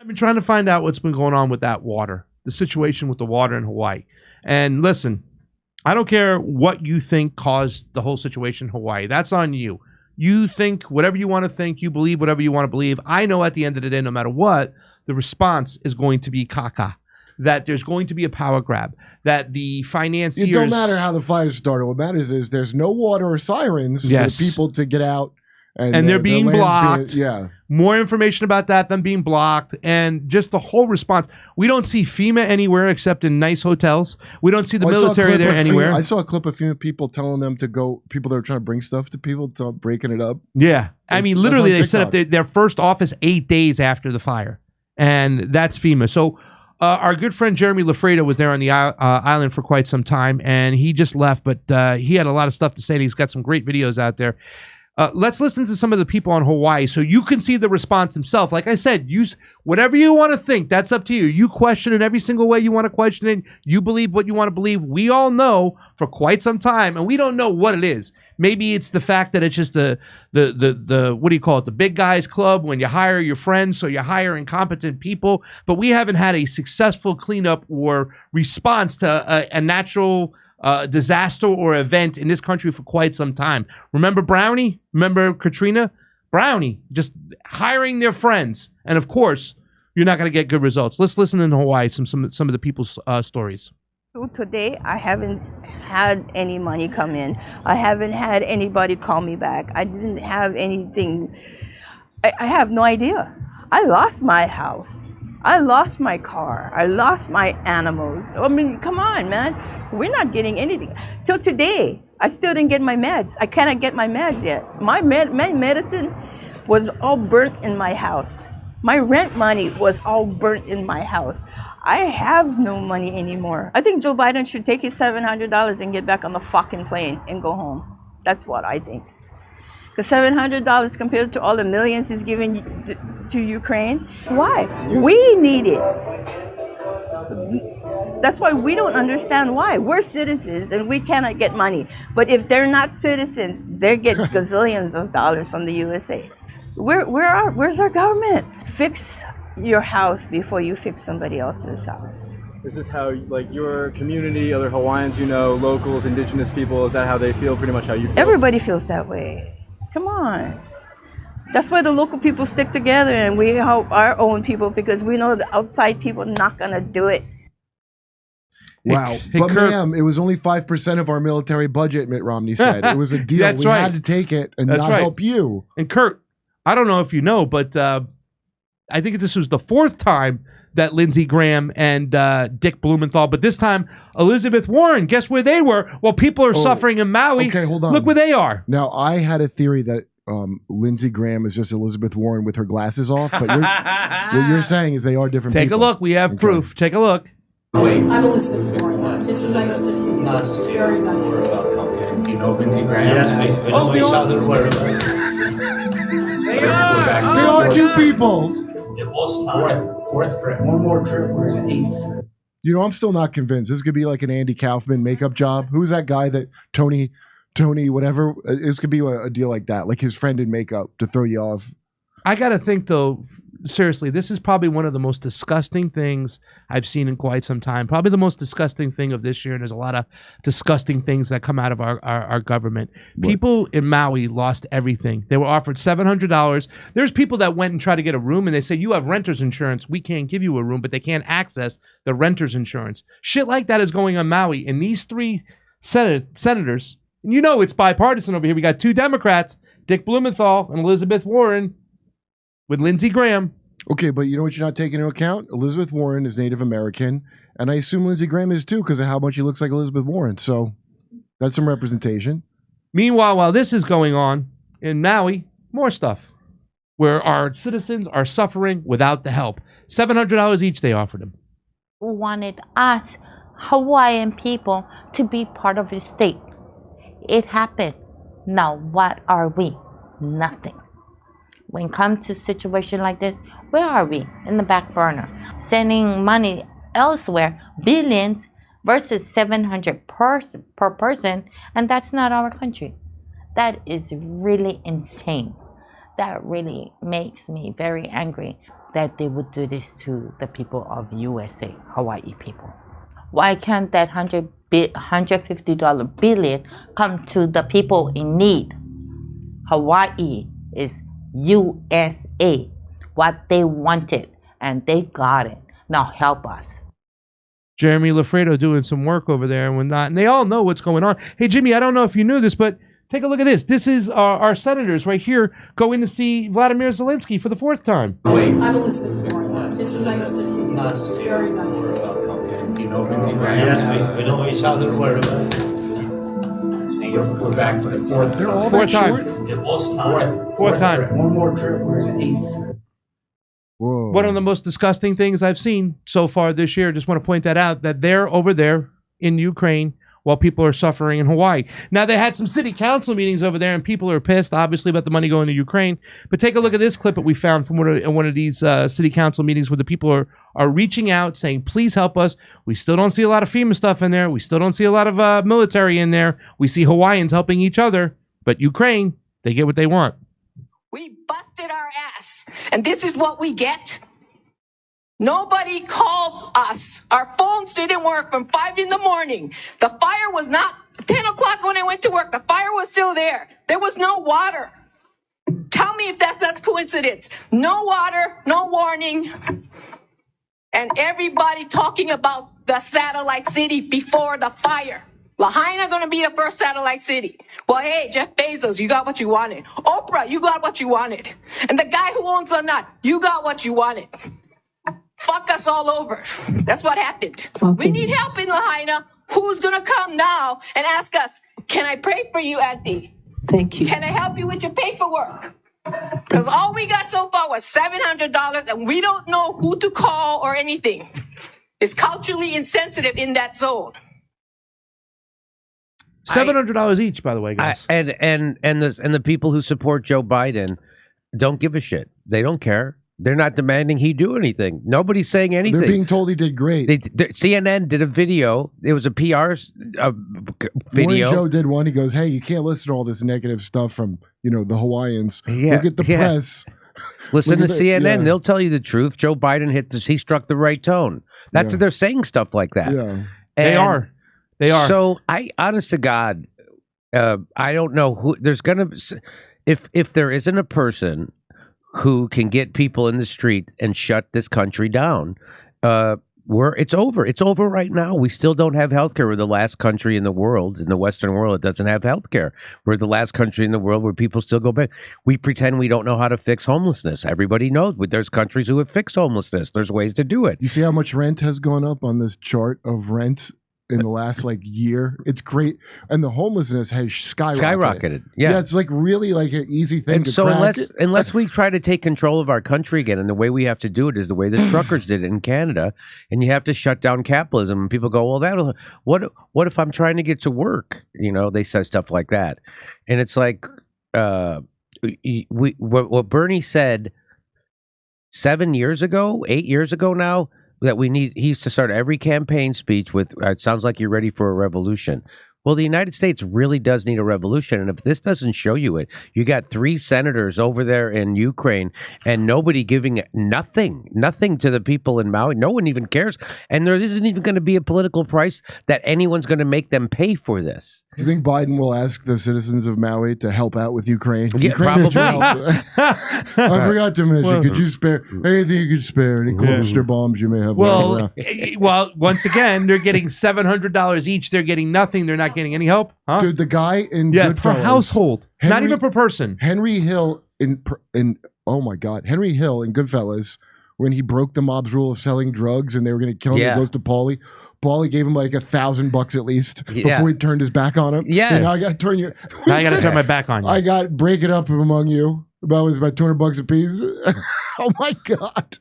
I've been trying to find out what's been going on with that water, the situation with the water in Hawaii. And listen, I don't care what you think caused the whole situation in Hawaii. That's on you. You think whatever you want to think. You believe whatever you want to believe. I know at the end of the day, no matter what, the response is going to be caca. That there's going to be a power grab. That the financiers... It don't matter how the fire started. What matters is there's no water or sirens for people to get out. And they're being blocked. Yeah. More information about that, them being blocked, and just the whole response. We don't see FEMA anywhere except in nice hotels. We don't see the military there anywhere. I saw a clip of FEMA people telling them to go, people that are trying to bring stuff to people, to breaking it up. Yeah. I mean, literally, they set up their first office 8 days after the fire. And that's FEMA. So our good friend Jeremy Lafredo was there on the island for quite some time, and he just left, but he had a lot of stuff to say, and he's got some great videos out there. Let's listen to some of the people on Hawaii so you can see the response himself. Like I said, use whatever you want to think. That's up to you. You question it every single way you want to question it. You believe what you want to believe. We all know for quite some time, and we don't know what it is. Maybe it's the fact that it's just the what do you call it? The big guys club when you hire your friends, so you hire incompetent people. But we haven't had a successful cleanup or response to a natural disaster or event in this country for quite some time. Remember Brownie? Remember Katrina? Brownie, just hiring their friends. And of course, you're not going to get good results. Let's listen in Hawaii some of the people's stories. Today, I haven't had any money come in. I haven't had anybody call me back. I didn't have anything. I have no idea. I lost my house. I lost my car. I lost my animals. I mean, come on, man. We're not getting anything. Till today, I still didn't get my meds. I cannot get my meds yet. My medicine was all burnt in my house. My rent money was all burnt in my house. I have no money anymore. I think Joe Biden should take his $700 and get back on the fucking plane and go home. That's what I think. Because $700 compared to all the millions he's giving to Ukraine, why? We need it. That's why we don't understand why. We're citizens and we cannot get money. But if they're not citizens, they get gazillions of dollars from the USA. Where's our government? Fix your house before you fix somebody else's house. Is this how, like, your community, other Hawaiians you know, locals, indigenous people, is that how they feel, pretty much how you feel? Everybody feels that way. Come on. That's why the local people stick together and we help our own people because we know the outside people are not going to do it. Wow. But ma'am, it was only 5% of our military budget, Mitt Romney said. It was a deal. We had to take it and not help you. And Kurt, I don't know if you know, but I think this was the 4th time that Lindsey Graham and Dick Blumenthal, but this time Elizabeth Warren, guess where they were? Well, people are suffering in Maui. Okay, hold on. Look where they are. Now, I had a theory that Lindsey Graham is just Elizabeth Warren with her glasses off, but what you're saying is they are different people. Take a look. We have proof. Take a look. I'm Elizabeth Warren. It's nice to see you. Nice to see you. Very nice to see you. Do you know Lindsey Graham? Yes, I know each other. They are two people. It was fourth grade. One more trip. We're in 8th. You know, I'm still not convinced. This could be like an Andy Kaufman makeup job. Who's that guy that Tony, whatever? This could be a deal like that, like his friend in makeup to throw you off. I got to think, though, seriously, this is probably one of the most disgusting things I've seen in quite some time. Probably the most disgusting thing of this year, and there's a lot of disgusting things that come out of our government. What? People in Maui lost everything. They were offered $700. There's people that went and tried to get a room, and they say, you have renter's insurance. We can't give you a room, but they can't access the renter's insurance. Shit like that is going on Maui, and these 3 senators, and you know it's bipartisan over here. We got 2 Democrats, Dick Blumenthal and Elizabeth Warren, with Lindsey Graham. Okay, but you know what you're not taking into account? Elizabeth Warren is Native American, and I assume Lindsey Graham is too because of how much he looks like Elizabeth Warren. So that's some representation. Meanwhile, while this is going on in Maui, more stuff where our citizens are suffering without the help. $700 each they offered them. We wanted us, Hawaiian people, to be part of the state. It happened. Now, what are we? Nothing. When it comes to a situation like this, where are we? In the back burner. Sending money elsewhere, billions versus $700 per person, and that's not our country. That is really insane. that really makes me very angry that they would do this to the people of USA, Hawaii people. Why can't that $150 billion come to the people in need? Hawaii is USA, what they wanted, and they got it. Now help us. Jeremy Lafredo doing some work over there and whatnot, and they all know what's going on. Hey, Jimmy, I don't know if you knew this, but take a look at this. This is our senators right here going to see Vladimir Zelensky for the 4th time. I'm Elizabeth Dore. It's nice to see you. Nice to see you. Very nice to see you. You know, yes, we know each other well. We're back for the 4th. They're all Fourth that time. short? It was fourth time. One more trip. We're in 8th. Whoa. One of the most disgusting things I've seen so far this year, just want to point that out, that they're over there in Ukraine while people are suffering in Hawaii. Now, they had some city council meetings over there, and people are pissed, obviously, about the money going to Ukraine. But take a look at this clip that we found from one of these city council meetings where the people are reaching out, saying, please help us. We still don't see a lot of FEMA stuff in there. We still don't see a lot of military in there. We see Hawaiians helping each other. But Ukraine, they get what they want. We busted our ass, and this is what we get. Nobody called us. Our phones didn't work from 5 in the morning. The fire was not 10 o'clock when I went to work. The fire was still there. There was no water. Tell me if that's coincidence. No water, no warning. And everybody talking about the satellite city before the fire. Lahaina going to be the first satellite city. Well, hey, Jeff Bezos, you got what you wanted. Oprah, you got what you wanted. And the guy who owns the nut, you got what you wanted. Fuck us all over. That's what happened. We need help in Lahaina. Who's going to come now and ask us, can I pray for you, Auntie? Thank you. Can I help you with your paperwork? Because all we got so far was $700, and we don't know who to call or anything. It's culturally insensitive in that zone. $700 each, by the way, guys. And the people who support Joe Biden don't give a shit. They don't care. They're not demanding he do anything. Nobody's saying anything. They're being told he did great. CNN did a video. It was a PR video. Morning Joe did one. He goes, hey, you can't listen to all this negative stuff from, the Hawaiians. Yeah, look at the press. Listen to Look at CNN. yeah. They'll tell you the truth. Joe Biden he struck the right tone. That's they're saying stuff like that. Yeah. They are. So honest to God, I don't know who there's gonna if there isn't a person who can get people in the street and shut this country down, it's over. It's over right now. We still don't have healthcare. We're the last country in the world, in the Western world, that doesn't have healthcare. We're the last country in the world where people still go back. We pretend we don't know how to fix homelessness. Everybody knows. There's countries who have fixed homelessness. There's ways to do it. You see how much rent has gone up on this chart of rent in the last year? It's great. And the homelessness has skyrocketed. Yeah, it's really an easy thing to so crack. unless we try to take control of our country again, and the way we have to do it is the way the truckers did it in Canada, and you have to shut down capitalism, and people go, well, what if I'm trying to get to work? They say stuff like that. And it's like what Bernie said 8 years ago now, that he used to start every campaign speech with, it sounds like you're ready for a revolution. Well, the United States really does need a revolution. And if this doesn't show you it, you got 3 senators over there in Ukraine and nobody giving nothing to the people in Maui. No one even cares. And there isn't even going to be a political price that anyone's going to make them pay for this. Do you think Biden will ask the citizens of Maui to help out with Ukraine? Yeah, probably. I forgot to mention, could you spare anything you could spare? Any cluster bombs you may have? Well, once again, they're getting $700 each. They're getting nothing. They're not getting any help. Huh? Dude, the guy in for Goodfellas, household, not even per person. Henry Hill oh my God, Henry Hill in Goodfellas, when he broke the mob's rule of selling drugs and they were going to kill him, he goes to Paulie. Paulie gave him $1,000 at least before he turned his back on him. Yes. And now I got to turn you. Now I got to turn my back on you. I got break it up among you. It was about $200 a piece. Oh my God.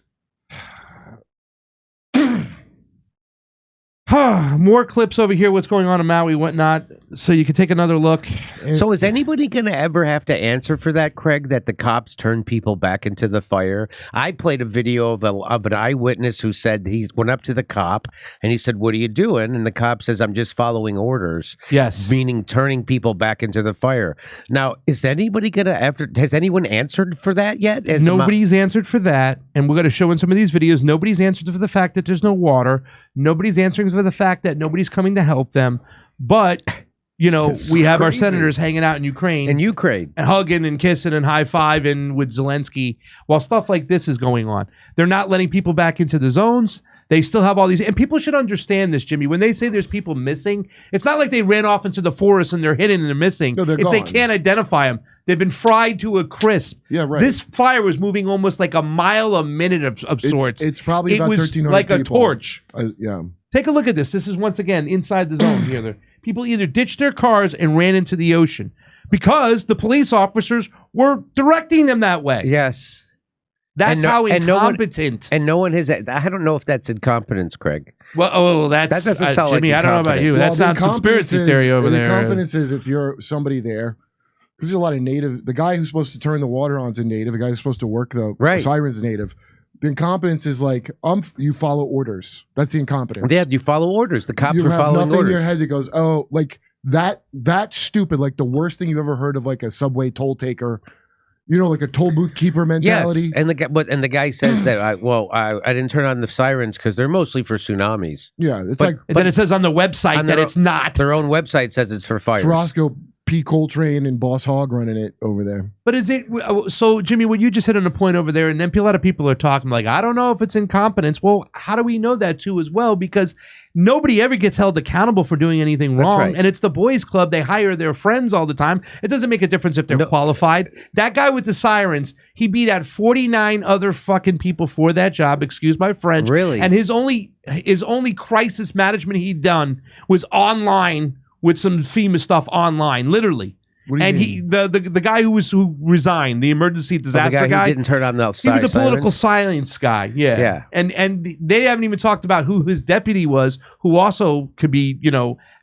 More clips over here. What's going on in Maui, whatnot. So you can take another look. So is anybody going to ever have to answer for that, Craig, that the cops turned people back into the fire? I played a video of an eyewitness who said he went up to the cop and he said, "What are you doing?" And the cop says, "I'm just following orders." Yes. Meaning turning people back into the fire. Now, is anybody going to has anyone answered for that yet? Nobody's answered for that. And we're going to show in some of these videos, nobody's answered for the fact that there's no water. Nobody's answering for the fact that nobody's coming to help them. But, you know, we have our senators hanging out in Ukraine. And hugging and kissing and high-fiving with Zelensky while stuff like this is going on. They're not letting people back into the zones. They still have all these. And people should understand this, Jimmy. When they say there's people missing, it's not like they ran off into the forest and they're hidden and they're missing. No, it's gone. they can't identify them. They've been fried to a crisp. Yeah, right. This fire was moving almost like a mile a minute of sorts. It's probably about 1,300 like people. A torch. Yeah. Take a look at this. This is once again inside the zone here. People either ditched their cars and ran into the ocean because the police officers were directing them that way. Yes. That's how incompetent. No one has. I don't know if that's incompetence, Craig. Well, that doesn't sound Jimmy, like I don't know about you. That sounds conspiracy theory over there. Incompetence is if you're somebody there. There's a lot of native. The guy who's supposed to turn the water on is a native. The guy who's supposed to work the sirens is a native. The incompetence is like you follow orders. That's the incompetence. Yeah, you follow orders. The cops you were have following nothing orders. in your head that goes, oh, like that's stupid. Like the worst thing you've ever heard of, like a subway toll taker. You know, like a toll booth keeper mentality. Yes, and the guy says that I didn't turn on the sirens because they're mostly for tsunamis. Yeah, but then it says on the website that it's not. Their own website says it's for fires. It's Roscoe P. Coltrane and Boss Hogg running it over there. But is it so, Jimmy? What you just hit on a point over there, and then a lot of people are talking like, I don't know if it's incompetence. Well, how do we know that too as well? Because nobody ever gets held accountable for doing anything wrong, right. And it's the boys' club. They hire their friends all the time. It doesn't make a difference if they're qualified. That guy with the sirens, he beat out 49 other fucking people for that job. Excuse my French. Really? And his only crisis management he'd done was online. With some FEMA stuff online, literally. And the guy who resigned, the emergency disaster guy who didn't turn on the he was a political silence guy. Yeah. And they haven't even talked about who his deputy was, who also could be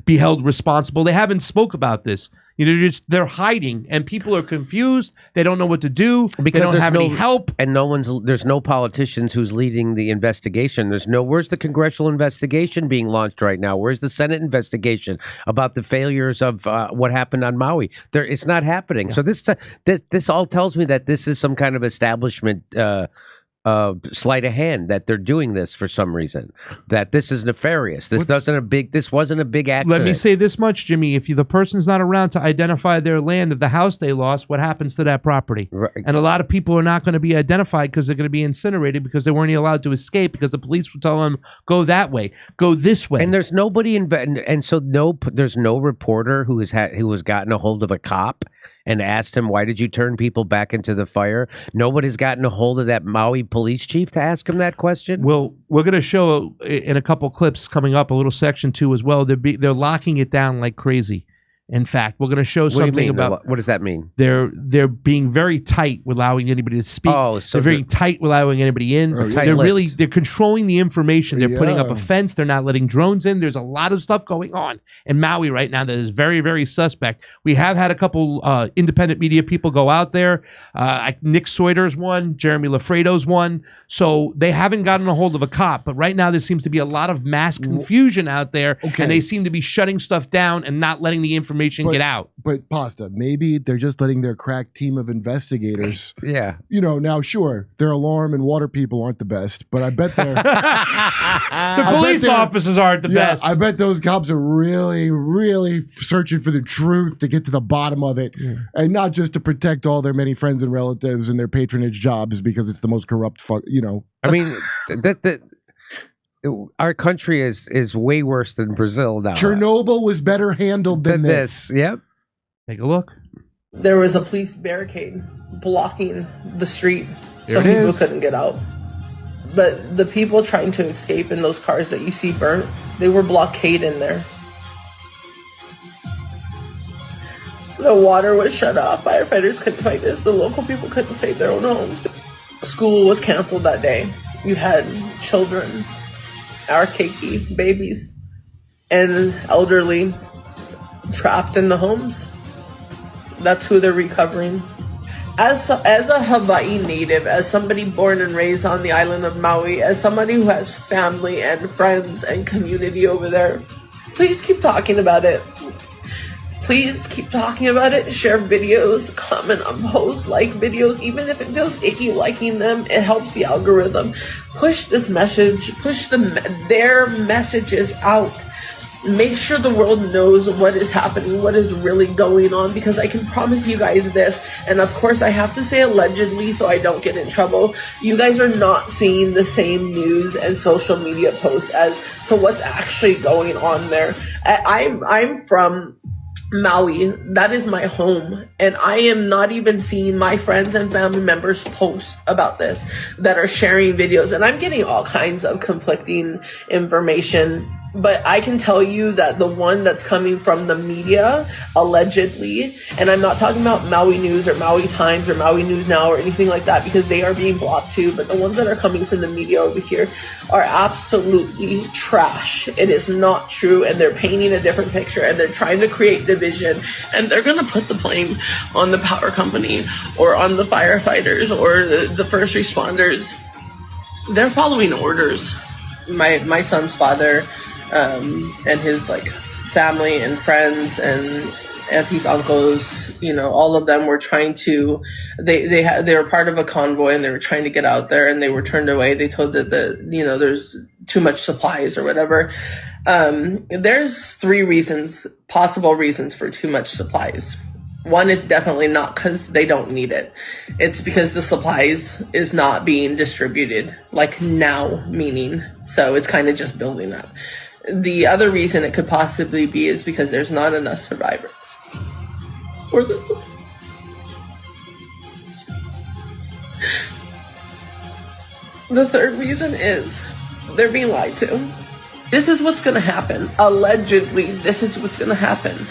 held responsible. They haven't spoke about this. They're hiding, and people are confused. They don't know what to do. Because they don't have any help. And there's no politicians who's leading the investigation. Where's the congressional investigation being launched right now? Where's the Senate investigation about the failures of what happened on Maui? It's not happening. Yeah. So this all tells me that this is some kind of establishment sleight of hand, that they're doing this for some reason, that this is nefarious. This wasn't a big accident. Let me say this much, Jimmy. If the person's not around to identify their land of the house they lost, what happens to that property? Right. And a lot of people are not going to be identified because they're going to be incinerated because they weren't allowed to escape because the police will tell them, go that way, go this way. And there's nobody there's no reporter who has gotten a hold of a cop and asked him, why did you turn people back into the fire? Nobody's gotten a hold of that Maui police chief to ask him that question? Well, we're going to show in a couple clips coming up, a little section 2 as well. They're locking it down like crazy. In fact, we're going to show something about... What does that mean? They're being very tight with allowing anybody to speak. Oh, so they're very tight with allowing anybody in. They're controlling the information. They're putting up a fence. They're not letting drones in. There's a lot of stuff going on in Maui right now that is very, very suspect. We have had a couple independent media people go out there. Nick Soiter's one. Jeremy Lafredo's one. So they haven't gotten a hold of a cop. But right now there seems to be a lot of mass confusion out there. Okay. And they seem to be shutting stuff down and not letting the information get out. But Pasta, maybe they're just letting their crack team of investigators. Yeah. Now sure, their alarm and water people aren't the best, but I bet they're the police officers aren't the best. I bet those cops are really, really searching for the truth to get to the bottom of it, and not just to protect all their many friends and relatives and their patronage jobs because it's the most corrupt. I mean, our country is way worse than Brazil now. Chernobyl was better handled than this. Yep. Take a look. There was a police barricade blocking the street so people couldn't get out. But the people trying to escape in those cars that you see burnt, they were blockaded in there. The water was shut off. Firefighters couldn't fight this. The local people couldn't save their own homes. School was canceled that day. You had children, our keiki babies, and elderly trapped in the homes. That's who they're recovering. As a Hawaii native, as somebody born and raised on the island of Maui, as somebody who has family and friends and community over there, please keep talking about it. Please keep talking about it. Share videos, comment on posts, like videos. Even if it feels icky liking them, it helps the algorithm. Push this message, push their messages out. Make sure the world knows what is happening, what is really going on, because I can promise you guys this, and of course I have to say allegedly so I don't get in trouble. You guys are not seeing the same news and social media posts as to what's actually going on there. I'm from Maui. That is my home, and I am not even seeing my friends and family members post about this that are sharing videos, and I'm getting all kinds of conflicting information. But I can tell you that the one that's coming from the media, allegedly, and I'm not talking about Maui News or Maui Times or Maui News Now or anything like that, because they are being blocked too, but the ones that are coming from the media over here are absolutely trash. It is not true, and they're painting a different picture, and they're trying to create division, and they're going to put the blame on the power company or on the firefighters or the first responders. They're following orders. My son's father and his like family and friends and aunties, uncles, you know, all of them were trying to, they were part of a convoy and they were trying to get out there, and they were turned away. They told that there's too much supplies or whatever. There's 3 possible reasons for too much supplies. One is definitely not because they don't need it. It's because the supplies is not being distributed like now, meaning, so it's kind of just building up. The other reason it could possibly be is because there's not enough survivors for this. The third reason is they're being lied to. This is what's going to happen. Allegedly, this is what's going to happen.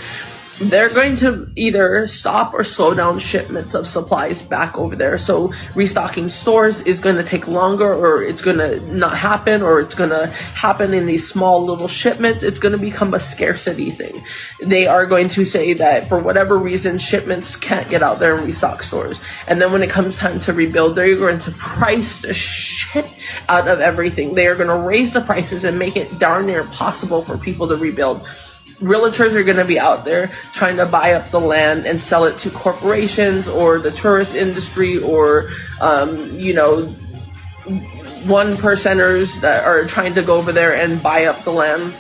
They're going to either stop or slow down shipments of supplies back over there. So restocking stores is going to take longer, or it's going to not happen, or it's going to happen in these small little shipments. It's going to become a scarcity thing. They are going to say that for whatever reason, shipments can't get out there and restock stores. And then when it comes time to rebuild, they're going to price the shit out of everything. They are going to raise the prices and make it darn near impossible for people to rebuild. Realtors are going to be out there trying to buy up the land and sell it to corporations or the tourist industry or, one percenters that are trying to go over there and buy up the land,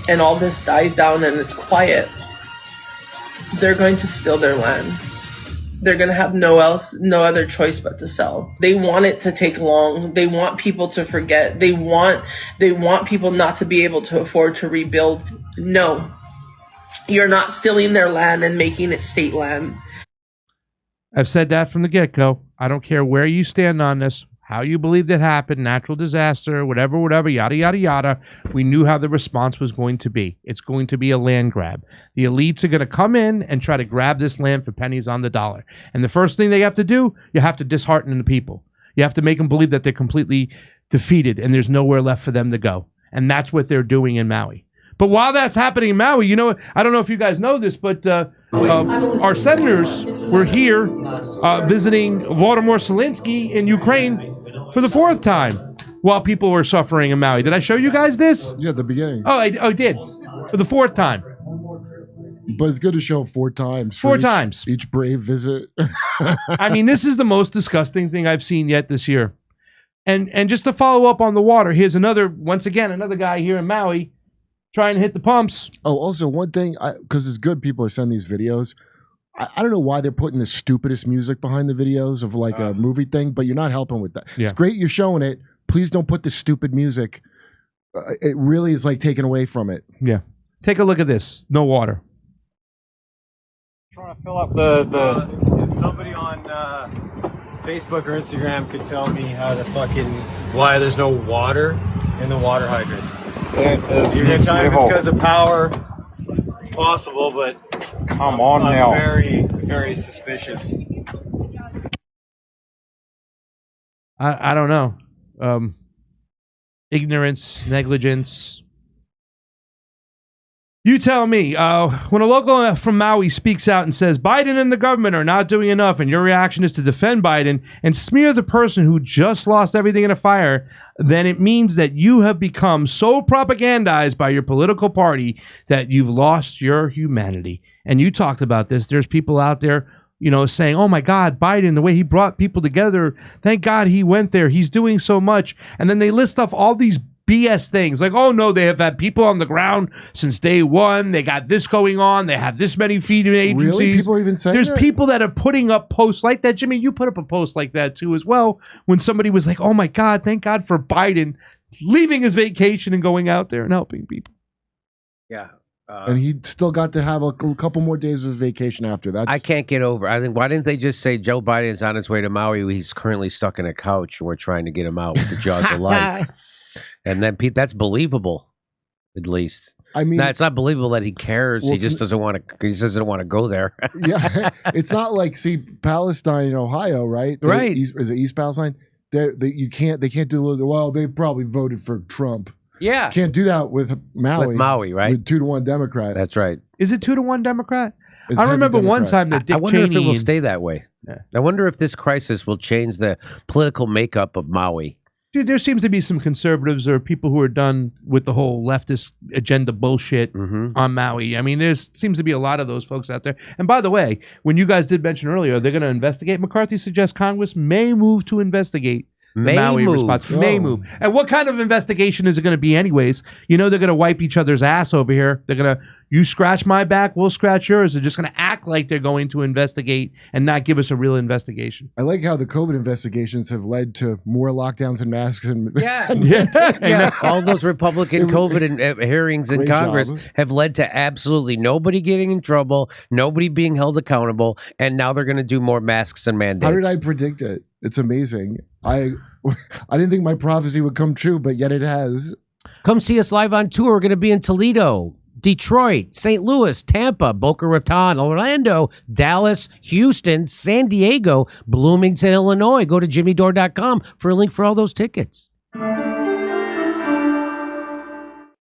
and all this dies down and it's quiet. They're going to steal their land. They're going to have no other choice but to sell. They want it to take long. They want people to forget. They want people not to be able to afford to rebuild. No. You're not stealing their land and making it state land. I've said that from the get-go. I don't care where you stand on this, how you believed it happened, natural disaster, whatever, yada, yada, yada. We knew how the response was going to be. It's going to be a land grab. The elites are going to come in and try to grab this land for pennies on the dollar. And the first thing they have to do, you have to dishearten the people. You have to make them believe that they're completely defeated and there's nowhere left for them to go. And that's what they're doing in Maui. But while that's happening in Maui, I don't know if you guys know this, but our senators were here visiting Volodymyr Zelensky in Ukraine for the 4th time while people were suffering in Maui. Did I show you guys this? Yeah, the beginning. Oh, I did. For the 4th time. But it's good to show 4 times. 4 times. Each brave visit. I mean, this is the most disgusting thing I've seen yet this year. And just to follow up on the water, here's another guy here in Maui trying to hit the pumps. Oh, also one thing, because it's good people send these videos. I don't know why they're putting the stupidest music behind the videos of like a movie thing, but you're not helping with that. Yeah. It's great you're showing it. Please don't put the stupid music. It really is like taken away from it. Yeah. Take a look at this. No water. Trying to fill up the if somebody on Facebook or Instagram could tell me why there's no water in the water hydrant. You're going to tell me it's because of power. It's possible, but come on now. I'm very, very suspicious. I don't know. Ignorance, negligence. You tell me, when a local from Maui speaks out and says Biden and the government are not doing enough, and your reaction is to defend Biden and smear the person who just lost everything in a fire, then it means that you have become so propagandized by your political party that you've lost your humanity. And you talked about this. There's people out there, saying, oh my God, Biden, the way he brought people together, thank God he went there. He's doing so much. And then they list off all these BS things like, oh no, they have had people on the ground since day one. They got this going on. They have this many feeding agencies. Really? People even saying There's that? people that are putting up posts like that. Jimmy, you put up a post like that too as well when somebody was like, oh my God, thank God for Biden leaving his vacation and going out there and helping people. Yeah. And he still got to have a couple more days of vacation after that. I can't get over. I think, why didn't they just say Joe Biden's on his way to Maui? He's currently stuck in a couch and we're trying to get him out with the jaws of life. And then Pete, that's believable, at least. I mean, no, it's not believable that he cares. Well, he just doesn't want to. He doesn't want to go there. Yeah, it's not like Palestine, Ohio, right? Right. Is it East Palestine? They can't do. Well, they probably voted for Trump. Yeah, can't do that with Maui. With Maui, right? With 2-1 Democrat. That's right. Is it 2-1 Democrat? It's I remember Democrat. one time that Dick I wonder Cheney. if it will stay that way. Yeah. I wonder if this crisis will change the political makeup of Maui. Dude, there seems to be some conservatives or people who are done with the whole leftist agenda bullshit on Maui. I mean, there seems to be a lot of those folks out there. And by the way, when you guys did mention earlier, they're going to investigate. McCarthy suggests Congress may move to investigate the Maui response. May move. And what kind of investigation is it going to be anyways? They're going to wipe each other's ass over here. They're going to, you scratch my back, we'll scratch yours. They're just going to act like they're going to investigate and not give us a real investigation. I like how the COVID investigations have led to more lockdowns and masks. And All those Republican COVID hearings in Congress have led to absolutely nobody getting in trouble, nobody being held accountable, and now they're going to do more masks and mandates. How did I predict it? It's amazing. I didn't think my prophecy would come true, but yet it has. Come see us live on tour. We're going to be in Toledo, Detroit, St. Louis, Tampa, Boca Raton, Orlando, Dallas, Houston, San Diego, Bloomington, Illinois. Go to jimmydore.com for a link for all those tickets.